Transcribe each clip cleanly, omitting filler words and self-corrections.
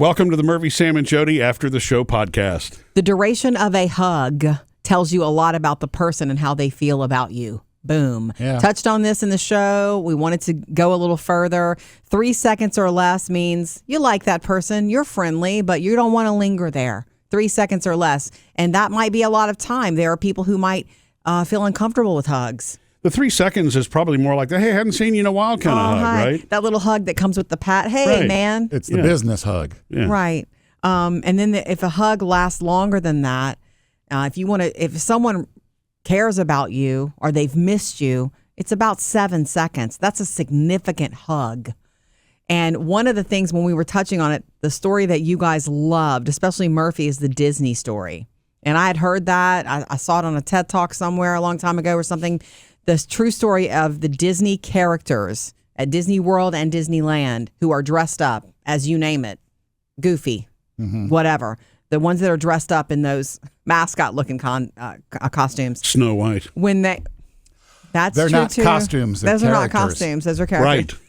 Welcome to the Murphy, Sam, and Jodi After the Show podcast. The duration of a hug tells you a lot about the person and how they feel about you. Boom. Yeah. Touched on this in the show. We wanted to go a little further. 3 seconds or less means you like that person, you're friendly, but you don't want to linger there. 3 seconds or less. And that might be a lot of time. There are people who might feel uncomfortable with hugs. The 3 seconds is probably more like the, hey, I haven't seen you in a while kind of hug, hi. right? That little hug that comes with the pat. Hey, Right. man. It's the business hug. Yeah. Right. And then if a hug lasts longer than that, if someone cares about you or they've missed you, it's about 7 seconds. That's a significant hug. And one of the things when we were touching on it, the story that you guys loved, especially Murphy, is the Disney story. And I had heard that. I saw it on a TED Talk somewhere a long time ago or something. The true story of the Disney characters at Disney World and Disneyland who are dressed up, as you name it, Goofy, whatever. The ones that are dressed up in those mascot-looking costumes. Snow White. When that's They're true not too. costumes. They're Those are not characters. costumes. Those are characters.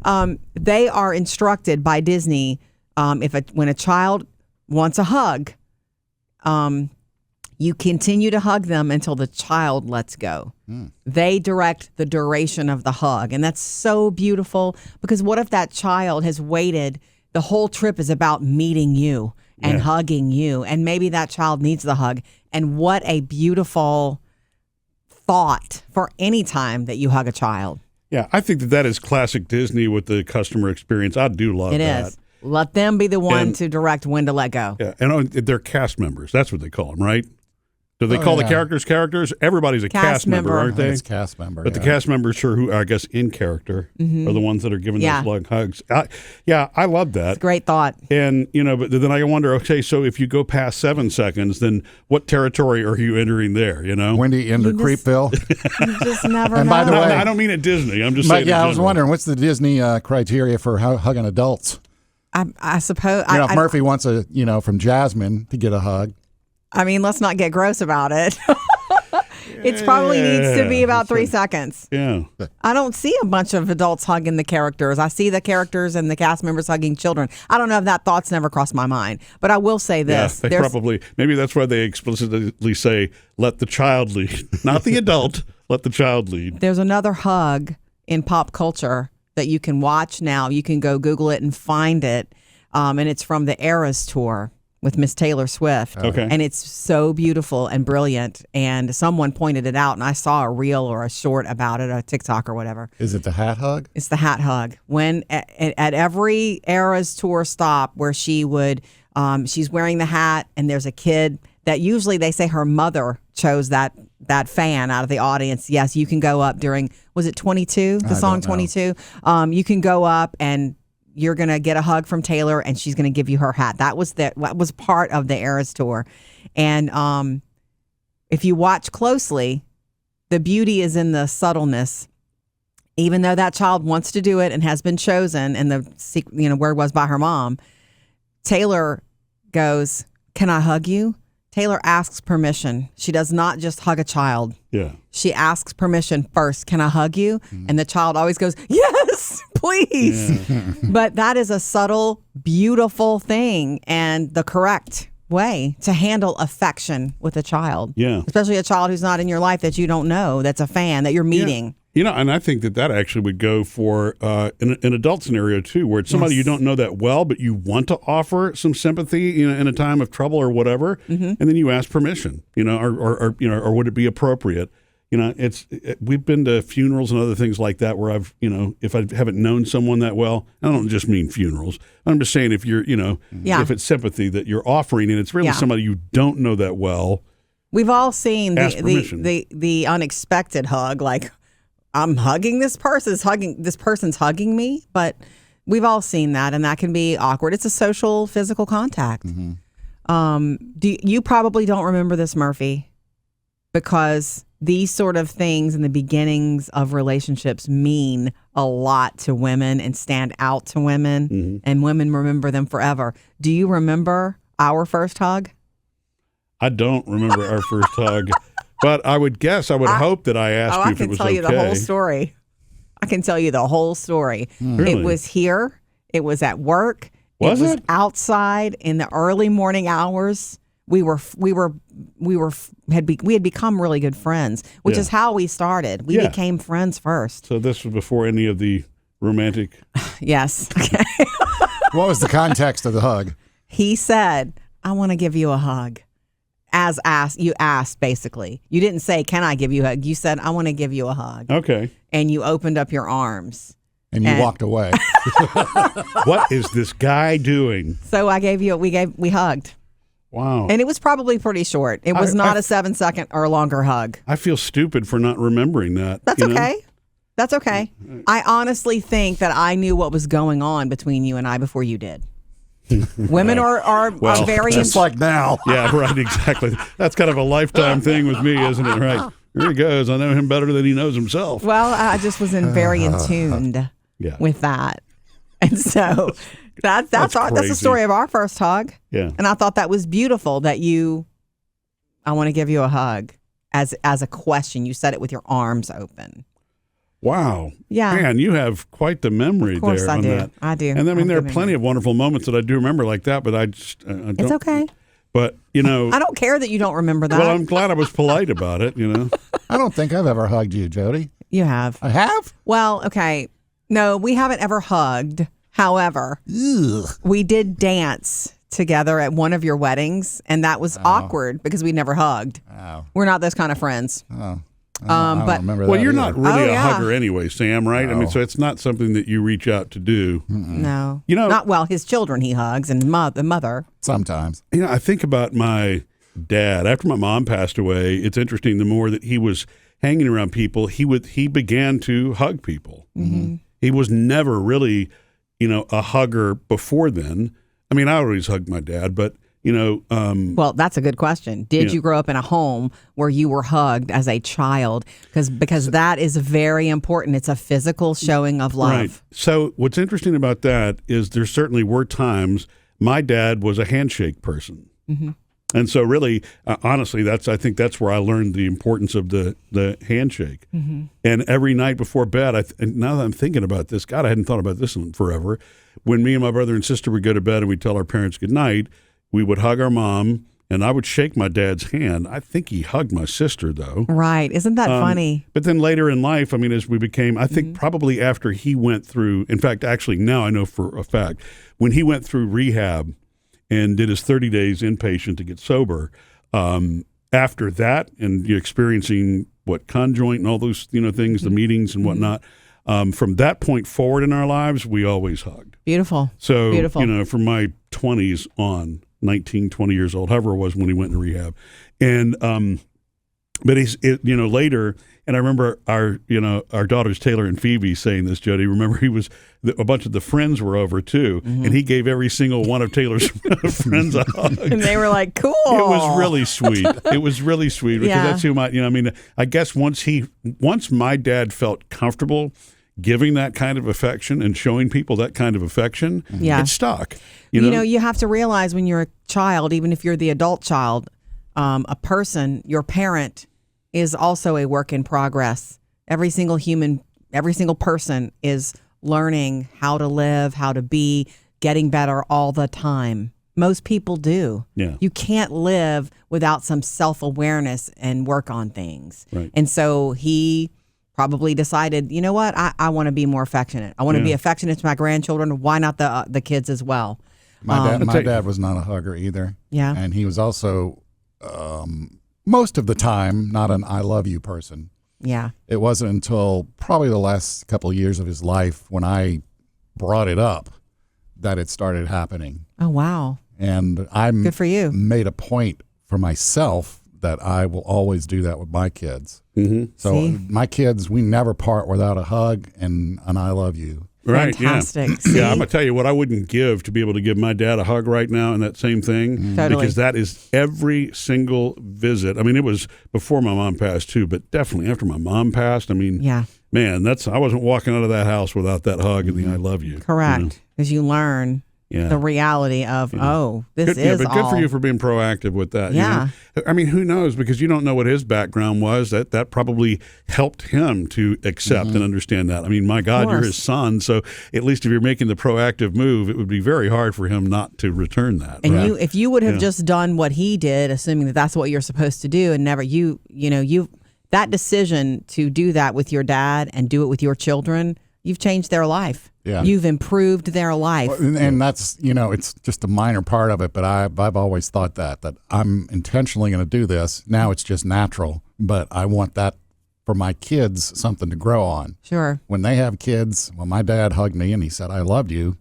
Right. They are instructed by Disney when a child wants a hug, you continue to hug them until the child lets go. They direct the duration of the hug. And that's so beautiful because what if that child has waited, the whole trip is about meeting you and hugging you, and maybe that child needs the hug. And what a beautiful thought for any time that you hug a child. Yeah, I think that is classic Disney with the customer experience. I do love It that. is. Let them be the one And- to direct when to let go. Yeah, and they're cast members. That's what they call them, right? Do they call the characters? Everybody's a cast member, aren't they? It's cast member. But the cast members, who are, I guess, in character, are the ones that are giving those lug hugs. I love that. Great thought. And, but then I wonder, okay, so if you go past 7 seconds, then what territory are you entering there, Wendy into Creepville. You just never And know. by the way- I don't mean at Disney. I'm just But saying. yeah, in I was general. wondering, what's the Disney criteria for hugging adults? I suppose. If Murphy wants from Jasmine to get a hug. I mean, let's not get gross about it. It probably needs to be about 3 seconds. Yeah. I don't see a bunch of adults hugging the characters. I see the characters and the cast members hugging children. I don't know if that thought's never crossed my mind. But I will say this. Yeah, maybe that's why they explicitly say, let the child lead. Not the adult, let the child lead. There's another hug in pop culture that you can watch now. You can go Google it and find it. And it's from the Eras Tour with Miss Taylor Swift. Okay. And it's so beautiful and brilliant. And someone pointed it out, and I saw a reel or a short about it, a TikTok or whatever. Is it the hat hug? It's the hat hug. When at every Eras Tour stop where she would, she's wearing the hat, and there's a kid that usually they say her mother chose that fan out of the audience. Yes, you can go up during, was it 22? The song 22? You can go up and you're going to get a hug from Taylor, and she's going to give you her hat. That was part of the Eras Tour. And if you watch closely, the beauty is in the subtleness. Even though that child wants to do it and has been chosen, and the word was by her mom, Taylor goes, "Can I hug you?" Taylor asks permission. She does not just hug a child. Yeah. She asks permission first. "Can I hug you?" And the child always goes, "Yes, please." Yeah. But that is a subtle, beautiful thing and the correct way to handle affection with a child. Yeah. Especially a child who's not in your life that you don't know, that's a fan, that you're meeting. And I think that actually would go for an adult scenario too, where it's somebody you don't know that well, but you want to offer some sympathy, in a time of trouble or whatever, and then you ask permission, or would it be appropriate? We've been to funerals and other things like that where I've, if I haven't known someone that well, I don't just mean funerals. I'm just saying if you're, if it's sympathy that you're offering and it's really somebody you don't know that well. We've all seen ask permission. the unexpected hug, like, I'm hugging this person's hugging me, but we've all seen that, and that can be awkward. It's a social, physical contact. You probably don't remember this, Murphy, because these sort of things in the beginnings of relationships mean a lot to women and stand out to women, and women remember them forever. Do you remember our first hug? I don't remember our first hug. But I would hope that I asked you if it was okay. I can tell you the whole story. I can tell you the whole story. Really? It was here. It was at work. Was was it? outside in the early morning hours. We had become really good friends, which Yeah. is how we started. We Yeah. became friends first. So this was before any of the romantic. Yes. Okay. What was the context of the hug? He said, "I want to give you a hug." You asked, basically. You didn't say, "Can I give you a hug?" You said, "I want to give you a hug." Okay. And you opened up your arms. And you walked away. What is this guy doing? So I gave you. We hugged, Wow. and it was probably pretty short. It was not a 7-second or longer hug. I feel stupid for not remembering that. That's you know? okay. That's okay. I honestly think that I knew what was going on between you and I before you did. Women are very Just like now. Yeah, right, exactly. That's kind of a lifetime thing with me, isn't it? Right. Here he goes. I know him better than he knows himself. well. I just was very in tuned Yeah. with that, and so that's the crazy. story of our first hug. Yeah. And I thought that was beautiful that I want to give you a hug as a question. You said it with your arms open. Wow. Yeah. Man, you have quite the memory Of course there I on do. that. I do. And I I mean, have there are good plenty memory. of wonderful moments that I do remember like that, but I just, I don't. It's okay. But, you know, I don't care that you don't remember that. well, I'm glad I was polite about it, you know. I don't think I've ever hugged you, Jody. You have. I have? Well, okay. No, we haven't ever hugged. However, Ugh. we did dance together at one of your weddings, and that was awkward because we never hugged. Oh. We're not those kind of friends. Oh. I don't but- remember Well, that you're either. not really Oh, a yeah. hugger anyway, Sam, right? I mean, No. so it's not something that you reach out to do. No. You know- not well. His children he hugs, and the mother. Sometimes. You know, I think about my dad. After my mom passed away, it's interesting. The more that he was hanging around people, he began to hug people. Mm-hmm. He was never really, you know, a hugger before then. I mean, I always hugged my dad, but you know, Well, that's a good question. Did Yeah. you grow up in a home where you were hugged as a child? Because that is very important. It's a physical showing of love. right. So what's interesting about that is there certainly were times my dad was a handshake person. Mm-hmm. And so really, honestly, I think that's where I learned the importance of the handshake. Mm-hmm. And every night before bed, and now that I'm thinking about this, God, I hadn't thought about this in forever. When me and my brother and sister would go to bed and we'd tell our parents good night, we would hug our mom, and I would shake my dad's hand. I think he hugged my sister, though. Right. Isn't that funny? But then later in life, I mean, as we became, I think probably after he went through, in fact, actually now I know for a fact, when he went through rehab and did his 30 days inpatient to get sober, after that and experiencing what conjoint and all those, you know, things, the meetings and whatnot, from that point forward in our lives, we always hugged. Beautiful. So, Beautiful. you know, from my 20s on, 19, 20 years old, however it was when he went to rehab. And, but you know, later, and I remember our daughters, Taylor and Phoebe, saying this, Jody, remember a bunch of the friends were over too, and he gave every single one of Taylor's friends a hug. And they were like, cool. It was really sweet. It was really sweet because Yeah. that's who I mean, I guess once my dad felt comfortable giving that kind of affection and showing people that kind of affection, Yeah. it stuck. You know, you have to realize when you're a child, even if you're the adult child, a person, your parent, is also a work in progress. Every single person is learning how to live, how to be, getting better all the time. Most people do. Yeah. You can't live without some self-awareness and work on things. Right. And so he probably decided, you know what, I want to be more affectionate. I want to be affectionate to my grandchildren. Why not the kids as well? My dad was not a hugger either. Yeah. And he was also, most of the time, not an I love you person. Yeah. It wasn't until probably the last couple of years of his life when I brought it up that it started happening. Oh, wow. And I Good for you. made a point for myself that I will always do that with my kids. Mm-hmm. So See? my kids, we never part without a hug and an I love you. Right. Fantastic. Yeah. See? Yeah. I'm gonna tell you what I wouldn't give to be able to give my dad a hug right now and that same thing. Totally. Because that is every single visit. I mean, it was before my mom passed too, but definitely after my mom passed. I mean, Yeah. man, I wasn't walking out of that house without that hug and the I love you. Correct. Because you learn the reality of, this Good, is but good all. for you for being proactive with that. Yeah. You know? I mean, who knows? Because you don't know what his background was. That probably helped him to accept and understand that. I mean, my God, you're his son. So at least if you're making the proactive move, it would be very hard for him not to return that. And if you would have just done what he did, assuming that that's what you're supposed to do, and never that decision to do that with your dad and do it with your children, you've changed their life. Yeah. You've improved their life. And that's, it's just a minor part of it, but I've always thought that I'm intentionally going to do this. Now it's just natural, but I want that for my kids, something to grow on. Sure. When they have kids, well, my dad hugged me and he said, I loved you.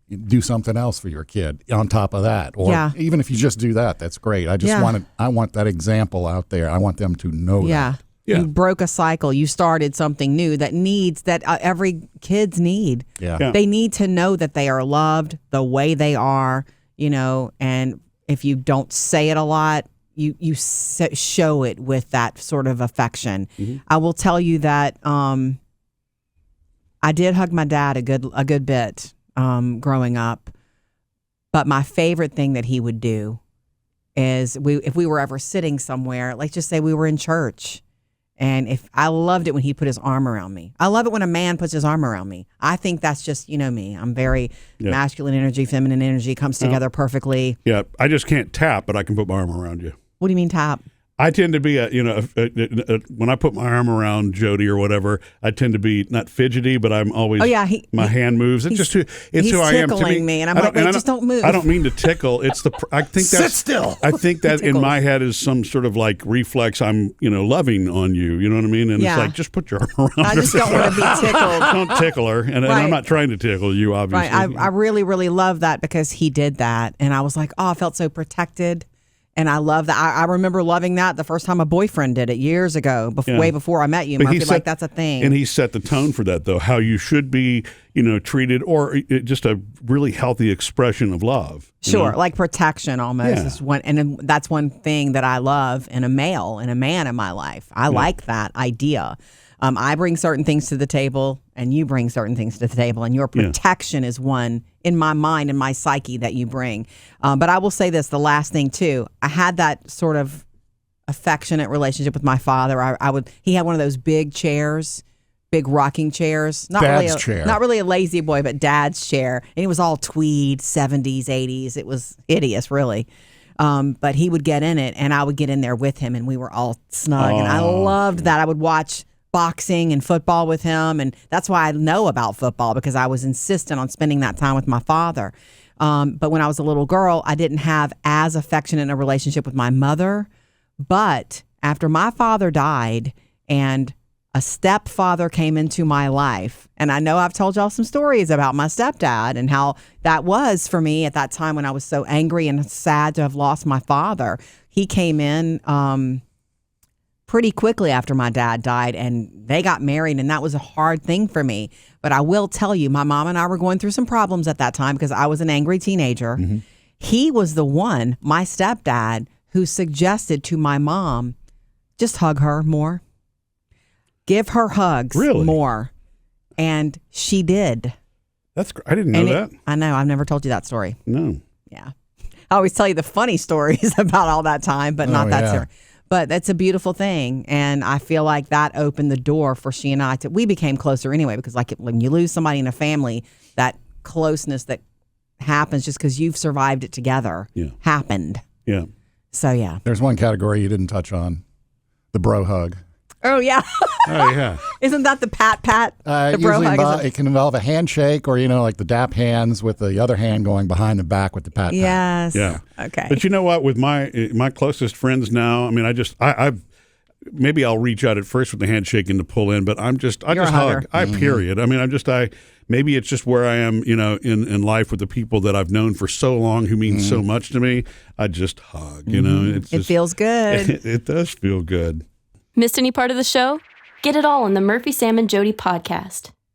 Do something else for your kid on top of that. Or even if you just do that, that's great. I want that example out there. I want them to know that. Yeah. You broke a cycle. You started something new that every kids need. Yeah. They need to know that they are loved the way they are, and if you don't say it a lot, you show it with that sort of affection. Mm-hmm. I will tell you that I did hug my dad a good bit growing up, but my favorite thing that he would do is if we were ever sitting somewhere, like just say we were in church. And I loved it when he put his arm around me. I love it when a man puts his arm around me. I think that's just, me. I'm very masculine energy, feminine energy comes together perfectly. Yeah, I just can't tap, but I can put my arm around you. What do you mean tap? I tend to be when I put my arm around Jodi or whatever, I tend to be not fidgety, but I'm always. my hand moves. It's who I am. He's tickling me, and I'm like, wait, just don't move. I don't mean to tickle. I think sit still. I think that in my head is some sort of like reflex. I'm loving on you. You know what I mean? And it's like, just put your arm around her. I just don't want to be tickled. Don't tickle her, and I'm not trying to tickle you, obviously. Right. I really, really love that because he did that, and I was like, I felt so protected. And I love that. I remember loving that the first time a boyfriend did it years ago, way before I met you, Murphy. That's a thing. And he set the tone for that, though, how you should be, treated, or just a really healthy expression of love. Sure, like protection almost. Is and that's one thing that I love in a male, in a man in my life. I like that idea. I bring certain things to the table, and you bring certain things to the table, and your protection is one in my mind and my psyche that you bring. But I will say this, the last thing too, I had that sort of affectionate relationship with my father. He had one of those big chairs, big rocking chairs. Not really a lazy boy, but dad's chair. And it was all tweed, 70s, 80s. It was hideous, really. But he would get in it, and I would get in there with him, and we were all snug. And I loved that. I would watch boxing and football with him, and that's why I know about football, because I was insistent on spending that time with my father. But when I was a little girl, I didn't have as affectionate a relationship with my mother. But after my father died and a stepfather came into my life, and I know I've told y'all some stories about my stepdad and how that was for me at that time when I was so angry and sad to have lost my father. He came in pretty quickly after my dad died, and they got married, and that was a hard thing for me. But I will tell you, my mom and I were going through some problems at that time because I was an angry teenager. Mm-hmm. He was the one, my stepdad, who suggested to my mom, just hug her more. Give her hugs more. And she did. That's great. I didn't know that. I know. I've never told you that story. No. Yeah. I always tell you the funny stories about all that time, but not that story. But that's a beautiful thing. And I feel like that opened the door for she and I we became closer anyway, because like when you lose somebody in a family, that closeness that happens just because you've survived it together happened. Yeah. So, yeah. There's one category you didn't touch on, the bro hug. Oh, yeah. Oh, yeah. Isn't that the pat? The bro hug? It can involve a handshake or, like the dap hands with the other hand going behind the back with the pat. Yes. Yeah. Okay. But you know what? With my closest friends now, I mean, I've maybe I'll reach out at first with the handshake and to pull in, but I just hug. Period. I mean, maybe it's just where I am, in life with the people that I've known for so long who mean so much to me. I just hug, It feels good. It does feel good. Missed any part of the show? Get it all on the Murphy, Sam, and Jodi podcast.